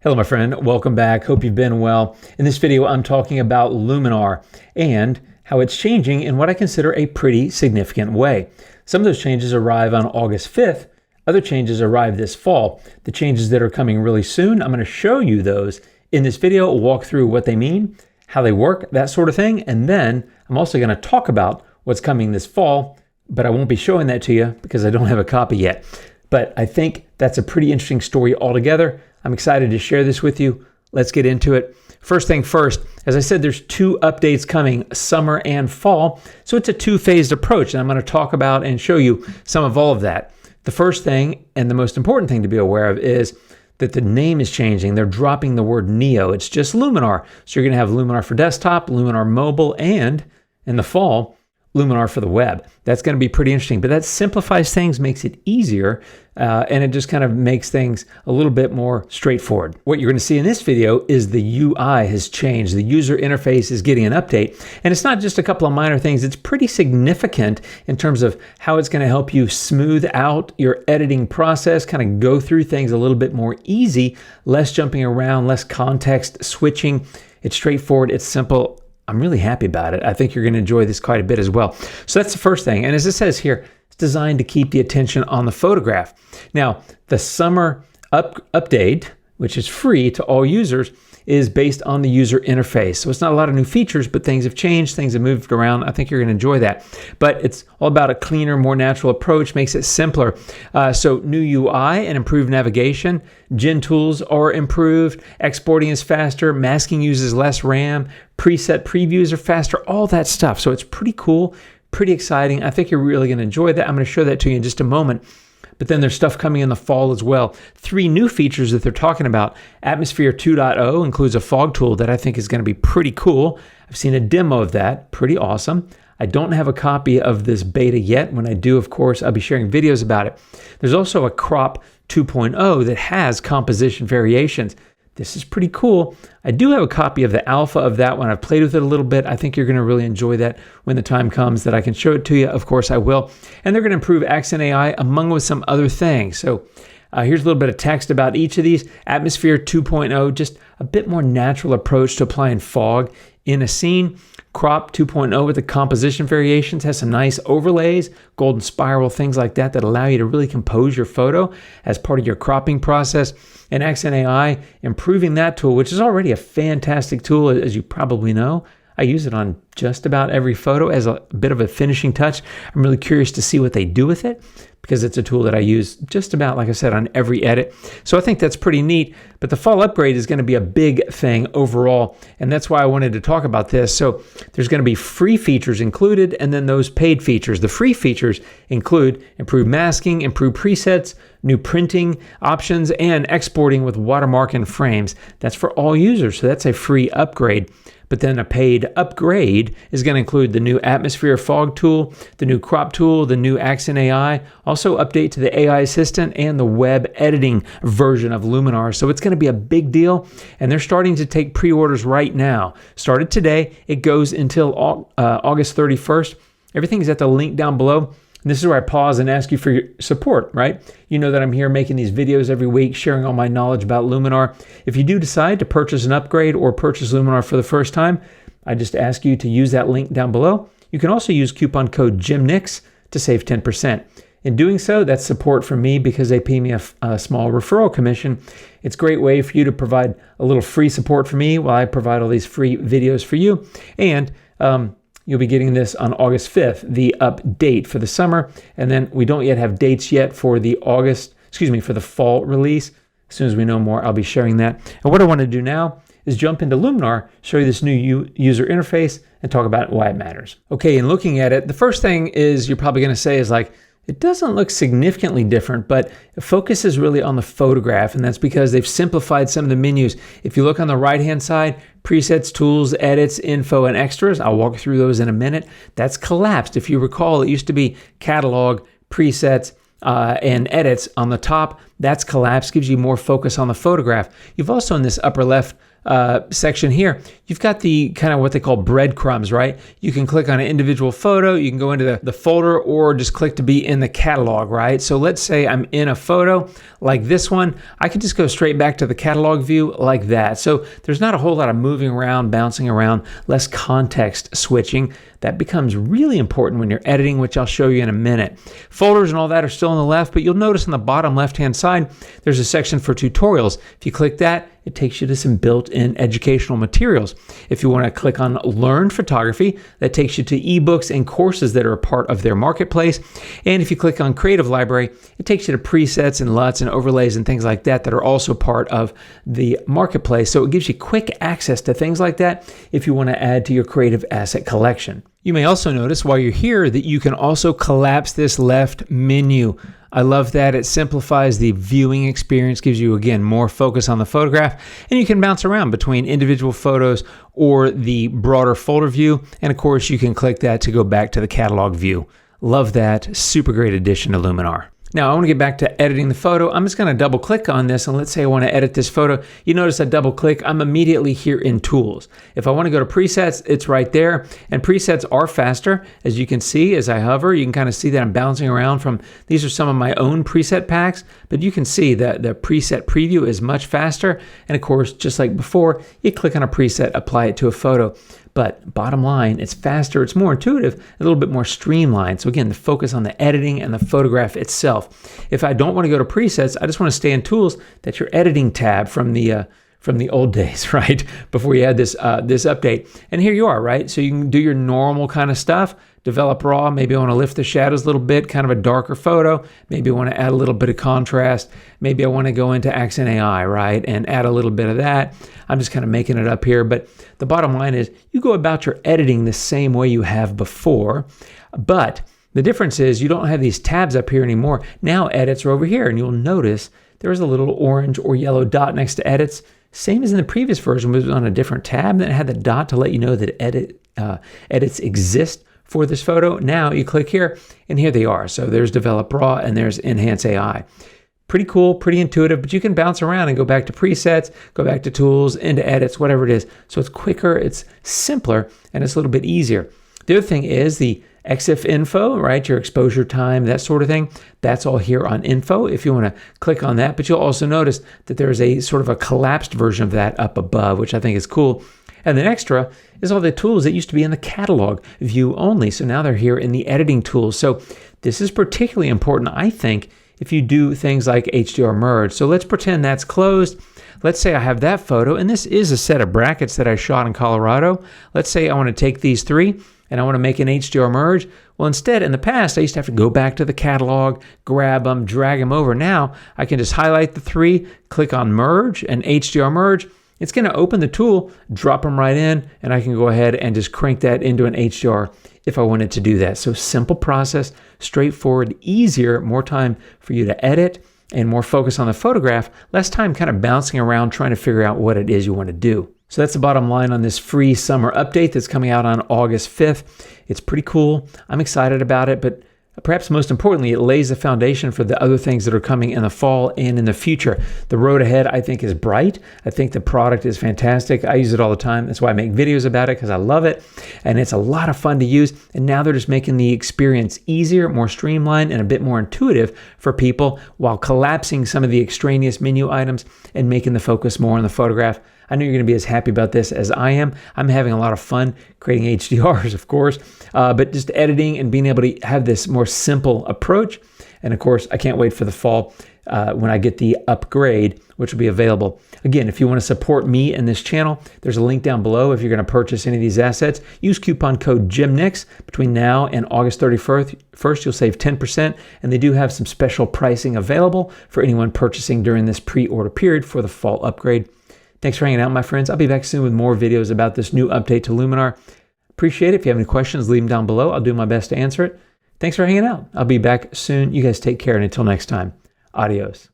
Hello, my friend. Welcome back. Hope you've been well. In this video, I'm talking about Luminar and how it's changing in what I consider a pretty significant way. Some of those changes arrive on August 5th. Other changes arrive this fall. The changes that are coming really soon, I'm going to show you those in this video, walk through what they mean, how they work, that sort of thing. And then I'm also going to talk about what's coming this fall, but I won't be showing that to you because I don't have a copy yet. But I think that's a pretty interesting story altogether. I'm excited to share this with you. Let's get into it. First thing first, as I said, there's two updates coming, summer and fall. So it's a two-phased approach, and I'm going to talk about and show you some of all of that. The first thing, and the most important thing to be aware of, is that the name is changing. They're dropping the word Neo. It's just Luminar. So you're going to have Luminar for desktop, Luminar mobile, and in the fall, Luminar for the web. That's going to be pretty interesting, but that simplifies things, makes it easier, and it just kind of makes things a little bit more straightforward. What you're going to see in this video is the UI has changed. The user interface is getting an update, and it's not just a couple of minor things. It's pretty significant in terms of how it's going to help you smooth out your editing process, kind of go through things a little bit more easy, less jumping around, less context switching. It's straightforward, it's simple. I'm really happy about it. I think you're going to enjoy this quite a bit as well. So that's the first thing. And as it says here, it's designed to keep the attention on the photograph. Now, the summer update, which is free to all users, is based on the user interface. So it's not a lot of new features, but things have changed, things have moved around. I think you're going to enjoy that. But it's all about a cleaner, more natural approach, makes it simpler. So new UI and improved navigation. Gen tools are improved. Exporting is faster. Masking uses less RAM. Preset previews are faster. All that stuff. So it's pretty cool, pretty exciting. I think you're really going to enjoy that. I'm going to show that to you in just a moment. But then there's stuff coming in the fall as well. 3 new features that they're talking about. Atmosphere 2.0 includes a fog tool that I think is going to be pretty cool. I've seen a demo of that, pretty awesome. I don't have a copy of this beta yet. When I do, of course, I'll be sharing videos about it. There's also a crop 2.0 that has composition variations. This is pretty cool. I do have a copy of the alpha of that one. I've played with it a little bit. I think you're going to really enjoy that when the time comes that I can show it to you. Of course, I will. And they're going to improve Accent AI among with some other things. So here's a little bit of text about each of these. Atmosphere 2.0, just a bit more natural approach to applying fog in a scene. Crop 2.0 with the composition variations has some nice overlays, golden spiral, things like that that allow you to really compose your photo as part of your cropping process. And Accent AI, improving that tool, which is already a fantastic tool, as you probably know. I use it on just about every photo as a bit of a finishing touch. I'm really curious to see what they do with it because it's a tool that I use just about, like I said, on every edit. So I think that's pretty neat. But the fall upgrade is going to be a big thing overall, and that's why I wanted to talk about this. So there's going to be free features included, and then those paid features. The free features include improved masking, improved presets, new printing options, and exporting with watermark and frames. That's for all users, so that's a free upgrade. But then a paid upgrade is going to include the new Atmosphere Fog tool, the new Crop tool, the new Accent AI, also update to the AI Assistant and the web editing version of Luminar. So it's going to be a big deal, and they're starting to take pre-orders right now. Started today. It goes until August 31st. Everything's at the link down below. And this is where I pause and ask you for your support, right? You know that I'm here making these videos every week, sharing all my knowledge about Luminar. If you do decide to purchase an upgrade or purchase Luminar for the first time, I just ask you to use that link down below. You can also use coupon code JIMNIX to save 10%. In doing so, that's support from me because they pay me a small referral commission. It's a great way for you to provide a little free support for me while I provide all these free videos for you. And you'll be getting this on August 5th, the update for the summer. And then we don't yet have dates yet for the for the fall release. As soon as we know more, I'll be sharing that. And what I want to do now is jump into Luminar, show you this new user interface, and talk about why it matters. Okay, in looking at it, the first thing is you're probably going to say is like, it doesn't look significantly different, but the focus is really on the photograph, and that's because they've simplified some of the menus. If you look on the right-hand side, presets, tools, edits, info, and extras, I'll walk through those in a minute. That's collapsed. If you recall, it used to be catalog, presets, and edits on the top. That's collapsed, gives you more focus on the photograph. You've also in this upper left section here, you've got the kind of what they call breadcrumbs, right? You can click on an individual photo, you can go into the folder, or just click to be in the catalog, right? So let's say I'm in a photo like this one, I can just go straight back to the catalog view like that. So there's not a whole lot of moving around, bouncing around, less context switching. That becomes really important when you're editing, which I'll show you in a minute. Folders and all that are still on the left, but you'll notice on the bottom left-hand side, there's a section for tutorials. If you click that, it takes you to some built-in educational materials. If you want to click on Learn Photography, that takes you to ebooks and courses that are a part of their marketplace. And if you click on Creative Library, it takes you to presets and LUTs and overlays and things like that that are also part of the marketplace. So it gives you quick access to things like that if you want to add to your creative asset collection. You may also notice while you're here that you can also collapse this left menu. I love that. It simplifies the viewing experience, gives you, again, more focus on the photograph, and you can bounce around between individual photos or the broader folder view. And of course, you can click that to go back to the catalog view. Love that. Super great addition to Luminar. Now I want to get back to editing the photo. I'm just going to double click on this, and let's say I want to edit this photo. You notice I double click, I'm immediately here in Tools. If I want to go to presets, it's right there, and presets are faster. As you can see, as I hover, you can kind of see that I'm bouncing around from, these are some of my own preset packs, but you can see that the preset preview is much faster. And of course, just like before, you click on a preset, apply it to a photo. But bottom line, it's faster, it's more intuitive, a little bit more streamlined. So again, the focus on the editing and the photograph itself. If I don't want to go to presets, I just want to stay in Tools. That's your editing tab from the old days, right? Before you had this update. And here you are, right? So you can do your normal kind of stuff. Develop raw, maybe I want to lift the shadows a little bit, kind of a darker photo. Maybe I want to add a little bit of contrast. Maybe I want to go into Accent AI, right? And add a little bit of that. I'm just kind of making it up here. But the bottom line is you go about your editing the same way you have before. But the difference is you don't have these tabs up here anymore. Now edits are over here, and you'll notice there's a little orange or yellow dot next to edits. Same as in the previous version, but it was on a different tab that had the dot to let you know that edits exist for this photo. Now you click here, and here they are. So there's Develop Raw, and there's Enhance AI. Pretty cool, pretty intuitive, but you can bounce around and go back to presets, go back to tools, into edits, whatever it is. So it's quicker, it's simpler, and it's a little bit easier. The other thing is the EXIF info, right? Your exposure time, that sort of thing. That's all here on info if you want to click on that. But you'll also notice that there's a sort of a collapsed version of that up above, which I think is cool. And then extra is all the tools that used to be in the catalog view only. So now they're here in the editing tools. So this is particularly important, I think, if you do things like HDR merge. So let's pretend that's closed. Let's say I have that photo, and this is a set of brackets that I shot in Colorado. Let's say I want to take these three and I want to make an HDR merge. Well, instead, in the past, I used to have to go back to the catalog, grab them, drag them over. Now I can just highlight the three, click on merge and HDR merge. It's going to open the tool, drop them right in, and I can go ahead and just crank that into an HDR if I wanted to do that. So simple process, straightforward, easier, more time for you to edit, and more focus on the photograph, less time kind of bouncing around trying to figure out what it is you want to do. So that's the bottom line on this free summer update that's coming out on August 5th. It's pretty cool. I'm excited about it, but perhaps most importantly, it lays the foundation for the other things that are coming in the fall and in the future. The road ahead, I think, is bright. I think the product is fantastic. I use it all the time. That's why I make videos about it, because I love it. And it's a lot of fun to use. And now they're just making the experience easier, more streamlined, and a bit more intuitive for people while collapsing some of the extraneous menu items and making the focus more on the photograph. I know you're going to be as happy about this as I am. I'm having a lot of fun creating HDRs, of course, but just editing and being able to have this more simple approach. And of course, I can't wait for the fall when I get the upgrade, which will be available. Again, if you want to support me and this channel, there's a link down below if you're going to purchase any of these assets. Use coupon code JIMNIX. Between now and August 31st, you'll save 10%, and they do have some special pricing available for anyone purchasing during this pre-order period for the fall upgrade. Thanks for hanging out, my friends. I'll be back soon with more videos about this new update to Luminar. Appreciate it. If you have any questions, leave them down below. I'll do my best to answer it. Thanks for hanging out. I'll be back soon. You guys take care, and until next time, adios.